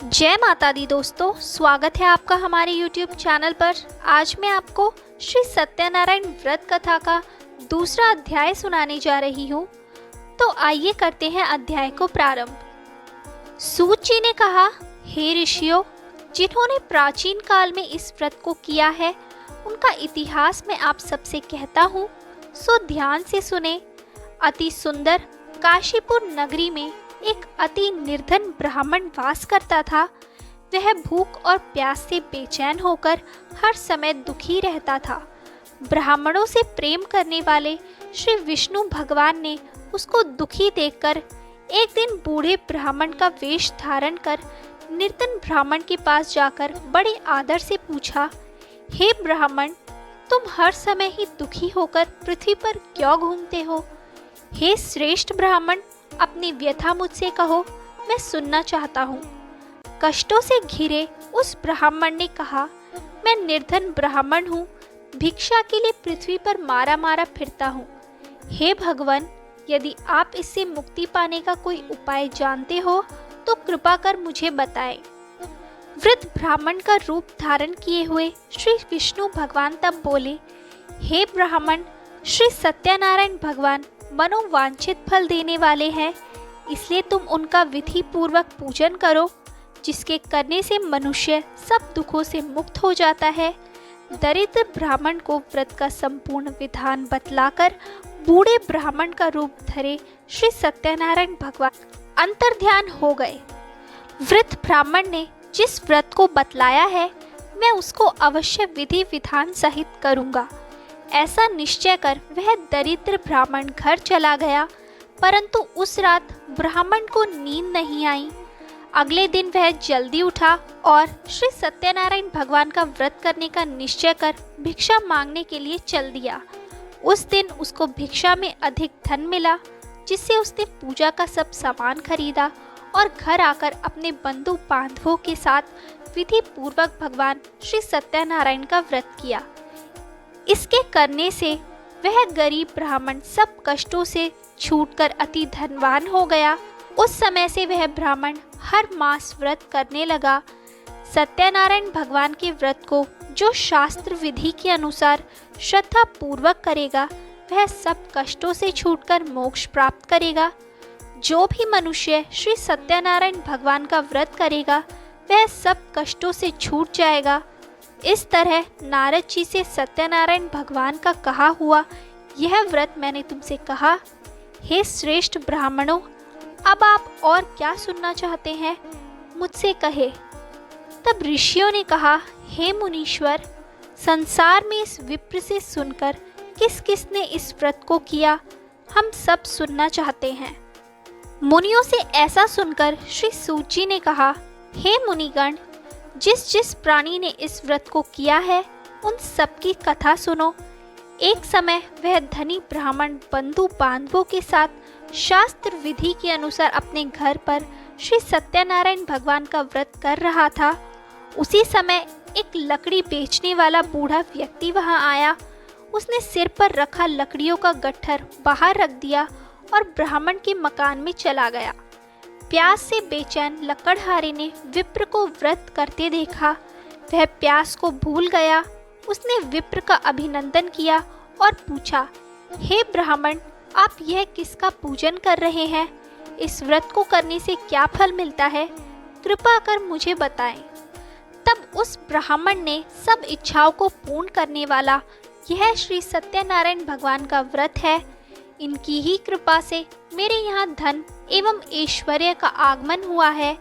जय माता दी दोस्तों, स्वागत है आपका हमारे YouTube चैनल पर। आज मैं आपको श्री सत्यनारायण व्रत कथा का दूसरा अध्याय सुनाने जा रही हूँ। तो आइए करते हैं अध्याय को प्रारंभ। सूत जी ने कहा, हे ऋषियों, जिन्होंने प्राचीन काल में इस व्रत को किया है उनका इतिहास मैं आप सबसे कहता हूँ, सो ध्यान से सुने। अति सुंदर काशीपुर नगरी में एक अति निर्धन ब्राह्मण वास करता था। वह भूख और प्यास से बेचैन होकर हर समय दुखी रहता था। ब्राह्मणों से प्रेम करने वाले श्री विष्णु भगवान ने उसको दुखी देखकर एक दिन बूढ़े ब्राह्मण का वेश धारण कर निर्धन ब्राह्मण के पास जाकर बड़े आदर से पूछा, हे ब्राह्मण, तुम हर समय ही दुखी होकर पृथ्वी पर क्यों घूमते हो? हे श्रेष्ठ ब्राह्मण, अपनी व्यथा मुझसे कहो, मैं सुनना चाहता हूँ। कष्टों से घिरे उस ब्राह्मण ने कहा, मैं निर्धन ब्राह्मण हूँ, भिक्षा के लिए पृथ्वी पर मारा मारा फिरता हूँ। हे भगवान, यदि आप इससे मुक्ति पाने का कोई उपाय जानते हो तो कृपा कर मुझे बताएं। वृद्ध ब्राह्मण का रूप धारण किए हुए श्री विष्णु भगवान तब बोले, हे ब्राह्मण, श्री सत्यनारायण भगवान मनोवांछित फल देने वाले हैं, इसलिए तुम उनका विधि पूर्वक पूजन करो, जिसके करने से मनुष्य सब दुखों से मुक्त हो जाता है। दरिद्र ब्राह्मण को व्रत का संपूर्ण विधान बतलाकर बूढ़े ब्राह्मण का रूप धरे श्री सत्यनारायण भगवान अंतर्ध्यान हो गए। वृद्ध ब्राह्मण ने जिस व्रत को बतलाया है मैं उसको अवश्य विधि विधान सहित करूँगा। ऐसा निश्चय कर वह दरिद्र ब्राह्मण घर चला गया, परंतु उस रात ब्राह्मण को नींद नहीं आई। अगले दिन वह जल्दी उठा और श्री सत्यनारायण भगवान का व्रत करने का निश्चय कर भिक्षा मांगने के लिए चल दिया। उस दिन उसको भिक्षा में अधिक धन मिला, जिससे उसने पूजा का सब सामान खरीदा और घर आकर अपने बंधु बांधवों के साथ विधि पूर्वक भगवान श्री सत्यनारायण का व्रत किया। इसके करने से वह गरीब ब्राह्मण सब कष्टों से छूटकर अति धनवान हो गया। उस समय से वह ब्राह्मण हर मास व्रत करने लगा। सत्यनारायण भगवान के व्रत को जो शास्त्र विधि के अनुसार श्रद्धा पूर्वक करेगा वह सब कष्टों से छूटकर मोक्ष प्राप्त करेगा। जो भी मनुष्य श्री सत्यनारायण भगवान का व्रत करेगा वह सब कष्टों से छूट जाएगा। इस तरह नारद जी से सत्यनारायण भगवान का कहा हुआ यह व्रत मैंने तुमसे कहा। हे श्रेष्ठ ब्राह्मणों, अब आप और क्या सुनना चाहते हैं, मुझसे कहे। तब ऋषियों ने कहा, हे मुनीश्वर, संसार में इस विप्र से सुनकर किस किस ने इस व्रत को किया, हम सब सुनना चाहते हैं। मुनियों से ऐसा सुनकर श्री सूत जी ने कहा, हे मुनिगण, जिस जिस प्राणी ने इस व्रत को किया है उन सब की कथा सुनो। एक समय वह धनी ब्राह्मण बंधु बांधवों के साथ शास्त्र विधि के अनुसार अपने घर पर श्री सत्यनारायण भगवान का व्रत कर रहा था। उसी समय एक लकड़ी बेचने वाला बूढ़ा व्यक्ति वहां आया। उसने सिर पर रखा लकड़ियों का गट्ठर बाहर रख दिया और ब्राह्मण के मकान में चला गया। प्यास से बेचैन लकड़हारे ने विप्र को व्रत करते देखा। वह प्यास को भूल गया। उसने विप्र का अभिनंदन किया और पूछा, हे ब्राह्मण, आप यह किसका पूजन कर रहे हैं? इस व्रत को करने से क्या फल मिलता है? कृपा कर मुझे बताएं। तब उस ब्राह्मण ने सब इच्छाओं को पूर्ण करने वाला यह श्री सत्यनारायण भगवान का व्रत है। इनकी ही कृपा से मेरे यहाँ धन एवं ऐश्वर्य का आगमन हुआ है।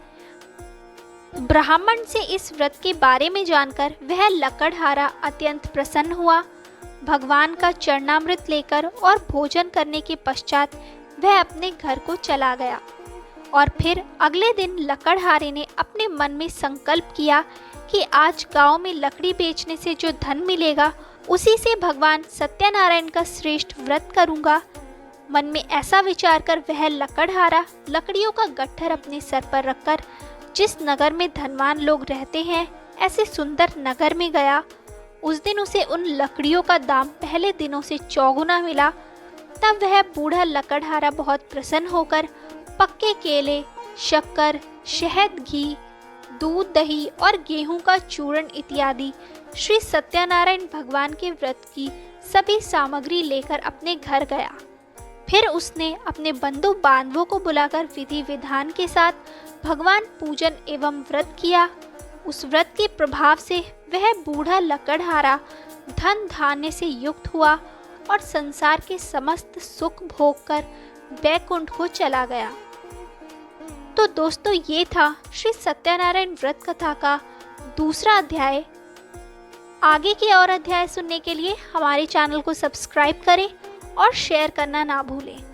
ब्राह्मण से इस व्रत के बारे में जानकर वह लकड़हारा अत्यंत प्रसन्न हुआ। भगवान का चरणामृत लेकर और भोजन करने के पश्चात वह अपने घर को चला गया। और फिर अगले दिन लकड़हारे ने अपने मन में संकल्प किया कि आज गांव में लकड़ी बेचने से जो धन मिलेगा उसी से भगवान सत्यनारायण का श्रेष्ठ व्रत करूंगा। मन में ऐसा विचार कर वह लकड़हारा लकड़ियों का गट्ठर अपने सर पर रखकर जिस नगर में धनवान लोग रहते हैं ऐसे सुंदर नगर में गया। उस दिन उसे उन लकड़ियों का दाम पहले दिनों से चौगुना मिला। तब वह बूढ़ा लकड़हारा बहुत प्रसन्न होकर पक्के केले, शक्कर, शहद, घी, दूध, दही और गेहूं का चूर्ण इत्यादि श्री सत्यनारायण भगवान के व्रत की सभी सामग्री लेकर अपने घर गया। फिर उसने अपने बंधु बांधवों को बुलाकर विधि विधान के साथ भगवान पूजन एवं व्रत किया। उस व्रत के प्रभाव से वह बूढ़ा लकड़हारा धन धान्य से युक्त हुआ और संसार के समस्त सुख भोग कर बैकुंठ को चला गया। तो दोस्तों, ये था श्री सत्यनारायण व्रत कथा का दूसरा अध्याय। आगे के और अध्याय सुनने के लिए हमारे चैनल को सब्सक्राइब करें और शेयर करना ना भूलें।